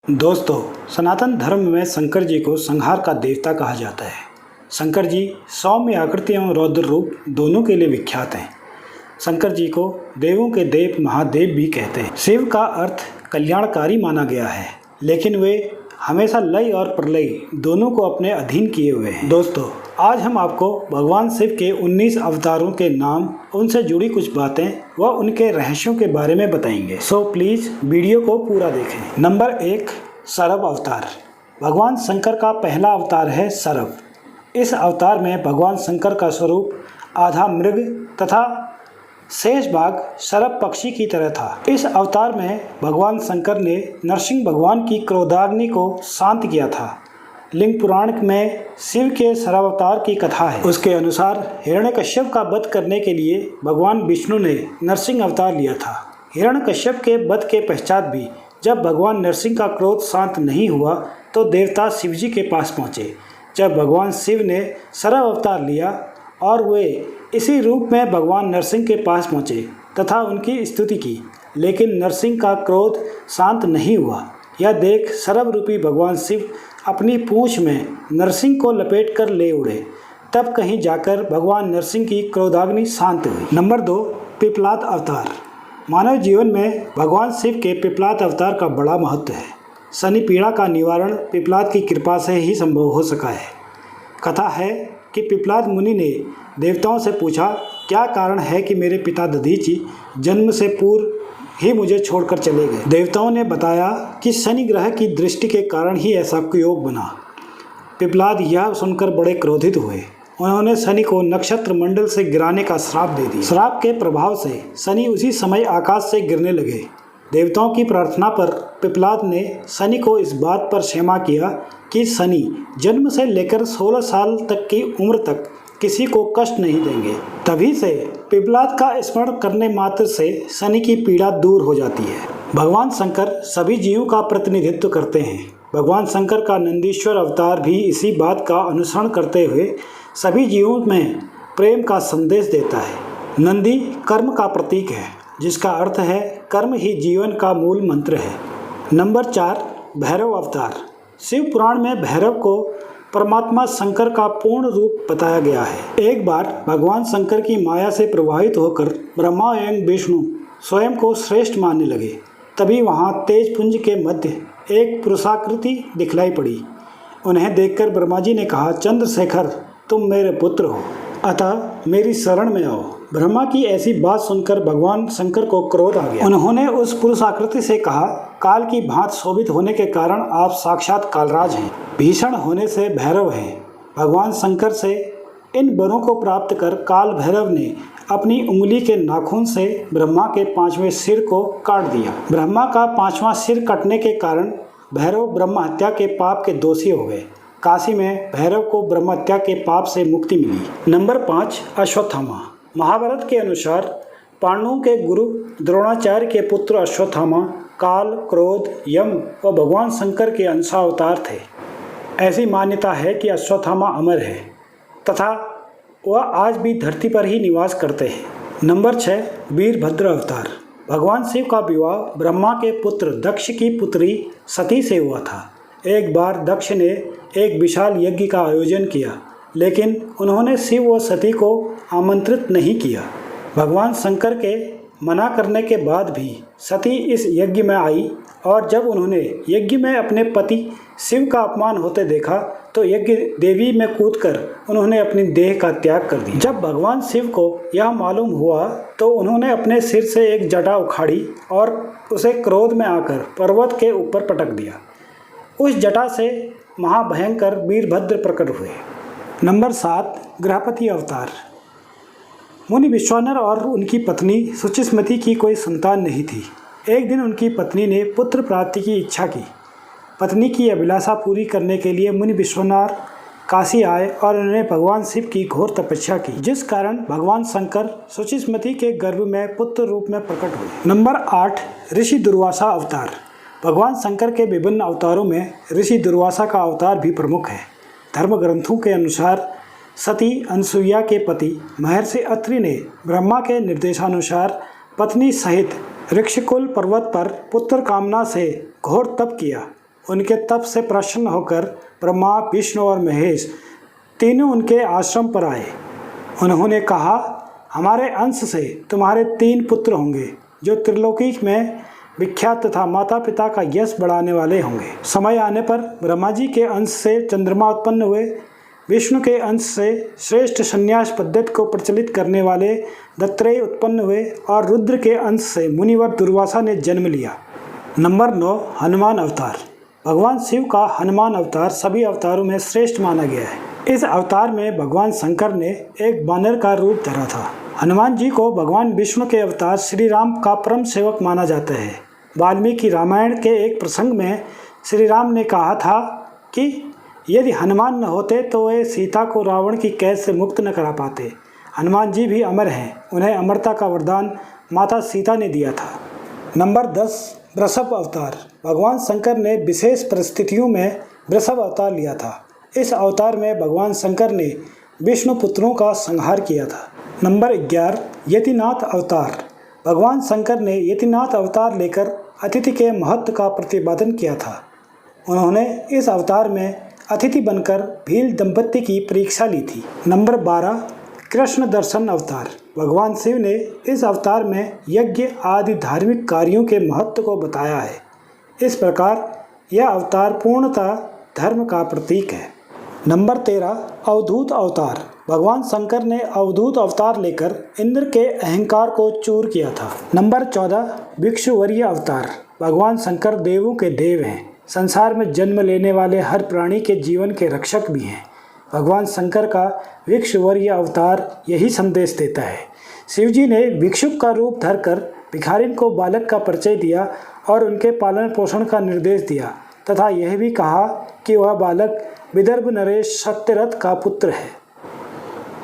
दोस्तों, सनातन धर्म में शंकर जी को संहार का देवता कहा जाता है। शंकर जी सौम्य आकृति एवं रौद्र रूप दोनों के लिए विख्यात हैं। शंकर जी को देवों के देव महादेव भी कहते हैं। शिव का अर्थ कल्याणकारी माना गया है, लेकिन वे हमेशा लय और प्रलय दोनों को अपने अधीन किए हुए हैं। दोस्तों, आज हम आपको भगवान शिव के 19 अवतारों के नाम, उनसे जुड़ी कुछ बातें व उनके रहस्यों के बारे में बताएंगे। सो प्लीज वीडियो को पूरा देखें। नंबर 1, सरभ अवतार। भगवान शंकर का पहला अवतार है सरभ। इस अवतार में भगवान शंकर का स्वरूप आधा मृग तथा शेष भाग सरभ पक्षी की तरह था। इस अवतार में भगवान शंकर ने नरसिंह भगवान की क्रोधाग्नि को शांत किया था। लिंग पुराण में शिव के सरभ अवतार की कथा है। उसके अनुसार हिरण्यकश्यप का वध करने के लिए भगवान विष्णु ने नरसिंह अवतार लिया था। हिरण्यकश्यप के वध के पश्चात भी जब भगवान नरसिंह का क्रोध शांत नहीं हुआ तो देवता शिवजी के पास पहुँचे। जब भगवान शिव ने सरभ अवतार लिया और वे इसी रूप में भगवान नरसिंह के पास पहुँचे तथा उनकी स्तुति की, लेकिन नरसिंह का क्रोध शांत नहीं हुआ। यह देख सरभ रूपी भगवान शिव अपनी पूंछ में नरसिंह को लपेट कर ले उड़े। तब कहीं जाकर भगवान नरसिंह की क्रोधाग्नि शांत हुई। नंबर 2, पिपलाद अवतार। मानव जीवन में भगवान शिव के पिपलाद अवतार का बड़ा महत्व है। शनि पीड़ा का निवारण पिपलाद की कृपा से ही संभव हो सका है। कथा है कि पिपलाद मुनि ने देवताओं से पूछा, क्या कारण है कि मेरे पिता दधीचि जन्म से पूर्व ही मुझे छोड़कर चले गए। देवताओं ने बताया कि शनि ग्रह की दृष्टि के कारण ही ऐसा योग बना। पिपलाद यह सुनकर बड़े क्रोधित हुए। उन्होंने शनि को नक्षत्र मंडल से गिराने का श्राप दे दिया। श्राप के प्रभाव से शनि उसी समय आकाश से गिरने लगे। देवताओं की प्रार्थना पर पिपलाद ने शनि को इस बात पर क्षमा किया कि शनि जन्म से लेकर 16 साल तक की उम्र तक किसी को कष्ट नहीं देंगे। तभी से पिपलाद का स्मरण करने मात्र से शनि की पीड़ा दूर हो जाती है। भगवान शंकर सभी जीवों का प्रतिनिधित्व करते हैं। भगवान शंकर का नंदीश्वर अवतार भी इसी बात का अनुसरण करते हुए सभी जीवों में प्रेम का संदेश देता है। नंदी कर्म का प्रतीक है, जिसका अर्थ है कर्म ही जीवन का मूल मंत्र है। नंबर 4, भैरव अवतार। शिव पुराण में भैरव को परमात्मा शंकर का पूर्ण रूप बताया गया है। एक बार भगवान शंकर की माया से प्रभावित होकर ब्रह्मा एवं विष्णु स्वयं को श्रेष्ठ मानने लगे। तभी वहाँ तेजपुंज के मध्य एक पुरुषाकृति दिखलाई पड़ी। उन्हें देखकर ब्रह्मा जी ने कहा, चंद्रशेखर, तुम मेरे पुत्र हो, अतः मेरी शरण में आओ। ब्रह्मा की ऐसी बात सुनकर भगवान शंकर को क्रोध आ गया। उन्होंने उस पुरुष आकृति से कहा, काल की भांति शोभित होने के कारण आप साक्षात कालराज हैं, भीषण होने से भैरव हैं। भगवान शंकर से इन वरों को प्राप्त कर काल भैरव ने अपनी उंगली के नाखून से ब्रह्मा के 5वें सिर को काट दिया। ब्रह्मा का 5वां सिर कटने के कारण भैरव ब्रह्म हत्या के पाप के दोषी हो गए। काशी में भैरव को ब्रह्म हत्या के पाप से मुक्ति मिली। नंबर 5, अश्वत्थामा। महाभारत के अनुसार पांडवों के गुरु द्रोणाचार्य के पुत्र अश्वत्थामा काल, क्रोध, यम व भगवान शंकर के अंशावतार थे। ऐसी मान्यता है कि अश्वत्थामा अमर है तथा वह आज भी धरती पर ही निवास करते हैं। नंबर 6, वीरभद्र अवतार। भगवान शिव का विवाह ब्रह्मा के पुत्र दक्ष की पुत्री सती से हुआ था। एक बार दक्ष ने एक विशाल यज्ञ का आयोजन किया, लेकिन उन्होंने शिव व सती को आमंत्रित नहीं किया। भगवान शंकर के मना करने के बाद भी सती इस यज्ञ में आई और जब उन्होंने यज्ञ में अपने पति शिव का अपमान होते देखा तो यज्ञ देवी में कूदकर उन्होंने अपनी देह का त्याग कर दिया। जब भगवान शिव को यह मालूम हुआ तो उन्होंने अपने सिर से एक जटा उखाड़ी और उसे क्रोध में आकर पर्वत के ऊपर पटक दिया। उस जटा से महाभयंकर वीरभद्र प्रकट हुए। नंबर 7, गृहपति अवतार। मुनि विश्वानर और उनकी पत्नी सुचिस्मति की कोई संतान नहीं थी। एक दिन उनकी पत्नी ने पुत्र प्राप्ति की इच्छा की। पत्नी की अभिलाषा पूरी करने के लिए मुनि विश्वानर काशी आए और उन्होंने भगवान शिव की घोर तपस्या की, जिस कारण भगवान शंकर सुचिस्मति के गर्भ में पुत्र रूप में प्रकट हुए। नंबर 8, ऋषि दुर्वासा अवतार। भगवान शंकर के विभिन्न अवतारों में ऋषि दुर्वासा का अवतार भी प्रमुख है। धर्म ग्रंथों के अनुसार सती अनसुईया के पति महर्षि अत्रि ने ब्रह्मा के निर्देशानुसार पत्नी सहित ऋक्षकुल पर्वत पर पुत्र कामना से घोर तप किया। उनके तप से प्रसन्न होकर ब्रह्मा, विष्णु और महेश तीनों उनके आश्रम पर आए। उन्होंने कहा, हमारे अंश से तुम्हारे 3 पुत्र होंगे जो त्रिलोकी में विख्यात तथा माता पिता का यश बढ़ाने वाले होंगे। समय आने पर ब्रह्मा जी के अंश से चंद्रमा उत्पन्न हुए, विष्णु के अंश से श्रेष्ठ संन्यास पद्धति को प्रचलित करने वाले दत्तात्रेय उत्पन्न हुए और रुद्र के अंश से मुनिवर दुर्वासा ने जन्म लिया। नंबर 9, हनुमान अवतार। भगवान शिव का हनुमान अवतार सभी अवतारों में श्रेष्ठ माना गया है। इस अवतार में भगवान शंकर ने एक बानर का रूप धरा था। हनुमान जी को भगवान विष्णु के अवतार श्री राम का परम सेवक माना जाता है। वाल्मीकि रामायण के एक प्रसंग में श्री राम ने कहा था कि यदि हनुमान न होते तो वे सीता को रावण की कैद से मुक्त न करा पाते। हनुमान जी भी अमर हैं, उन्हें अमरता का वरदान माता सीता ने दिया था। नंबर 10, वृषभ अवतार। भगवान शंकर ने विशेष परिस्थितियों में वृषभ अवतार लिया था। इस अवतार में भगवान शंकर ने विष्णु पुत्रों का संहार किया था। नंबर 11, यतिनाथ अवतार। भगवान शंकर ने यतिनाथ अवतार लेकर अतिथि के महत्व का प्रतिपादन किया था। उन्होंने इस अवतार में अतिथि बनकर भील दंपत्ति की परीक्षा ली थी। नंबर 12, कृष्ण दर्शन अवतार। भगवान शिव ने इस अवतार में यज्ञ आदि धार्मिक कार्यों के महत्व को बताया है। इस प्रकार यह अवतार पूर्णतः धर्म का प्रतीक है। नंबर 13, अवधूत अवतार। भगवान शंकर ने अवधूत अवतार लेकर इंद्र के अहंकार को चूर किया था। नंबर 14, भिक्षुवर्य अवतार। भगवान शंकर देवों के देव हैं, संसार में जन्म लेने वाले हर प्राणी के जीवन के रक्षक भी हैं। भगवान शंकर का भिक्षुवर्य अवतार यही संदेश देता है। शिवजी ने भिक्षुक का रूप धरकर भिखारिन को बालक का परिचय दिया और उनके पालन पोषण का निर्देश दिया तथा यह भी कहा कि वह बालक विदर्भ नरेश सत्यरथ का पुत्र है।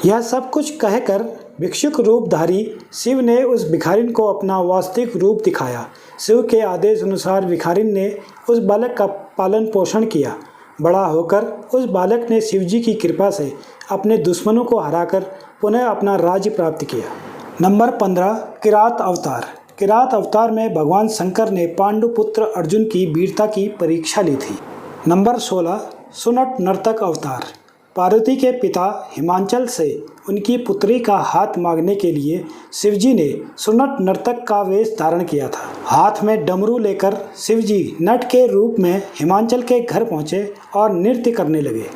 यह सब कुछ कहकर भिक्षुक रूपधारी शिव ने उस भिखारिन को अपना वास्तविक रूप दिखाया। शिव के आदेश अनुसार भिखारिन ने उस बालक का पालन पोषण किया। बड़ा होकर उस बालक ने शिवजी की कृपा से अपने दुश्मनों को हराकर पुनः अपना राज्य प्राप्त किया। नंबर 15, किरात अवतार। किरात अवतार में भगवान शंकर ने पांडुपुत्र अर्जुन की वीरता की परीक्षा ली थी। नंबर 16, सुनट नर्तक अवतार। पार्वती के पिता हिमांचल से उनकी पुत्री का हाथ मांगने के लिए शिवजी ने सुनट नर्तक का वेश धारण किया था। हाथ में डमरू लेकर शिवजी नट के रूप में हिमांचल के घर पहुंचे और नृत्य करने लगे।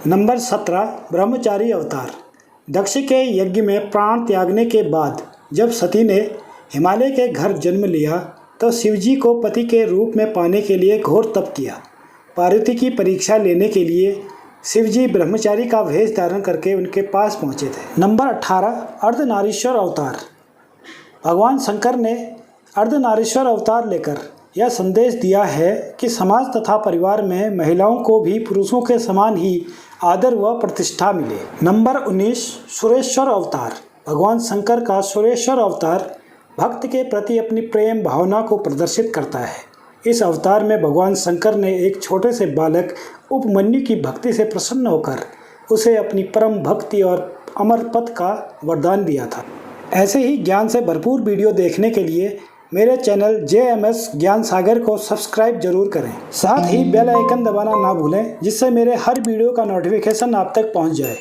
नंबर 17, ब्रह्मचारी अवतार। दक्ष के यज्ञ में प्राण त्यागने के बाद जब सती ने हिमालय के घर जन्म लिया तो शिवजी को पति के रूप में पाने के लिए घोर तप किया। पार्वती की परीक्षा लेने के लिए शिवजी ब्रह्मचारी का वेश धारण करके उनके पास पहुंचे थे। नंबर 18, अर्धनारीश्वर अवतार। भगवान शंकर ने अर्धनारीश्वर अवतार लेकर यह संदेश दिया है कि समाज तथा परिवार में महिलाओं को भी पुरुषों के समान ही आदर व प्रतिष्ठा मिले। नंबर 19, सुरेश्वर अवतार। भगवान शंकर का सुरेश्वर अवतार भक्त के प्रति अपनी प्रेम भावना को प्रदर्शित करता है। इस अवतार में भगवान शंकर ने एक छोटे से बालक उपमन्यु की भक्ति से प्रसन्न होकर उसे अपनी परम भक्ति और अमर पद का वरदान दिया था। ऐसे ही ज्ञान से भरपूर वीडियो देखने के लिए मेरे चैनल JMS ज्ञान सागर को सब्सक्राइब जरूर करें। साथ ही बेल आइकन दबाना ना भूलें जिससे मेरे हर वीडियो का नोटिफिकेशन आप तक पहुंच जाए।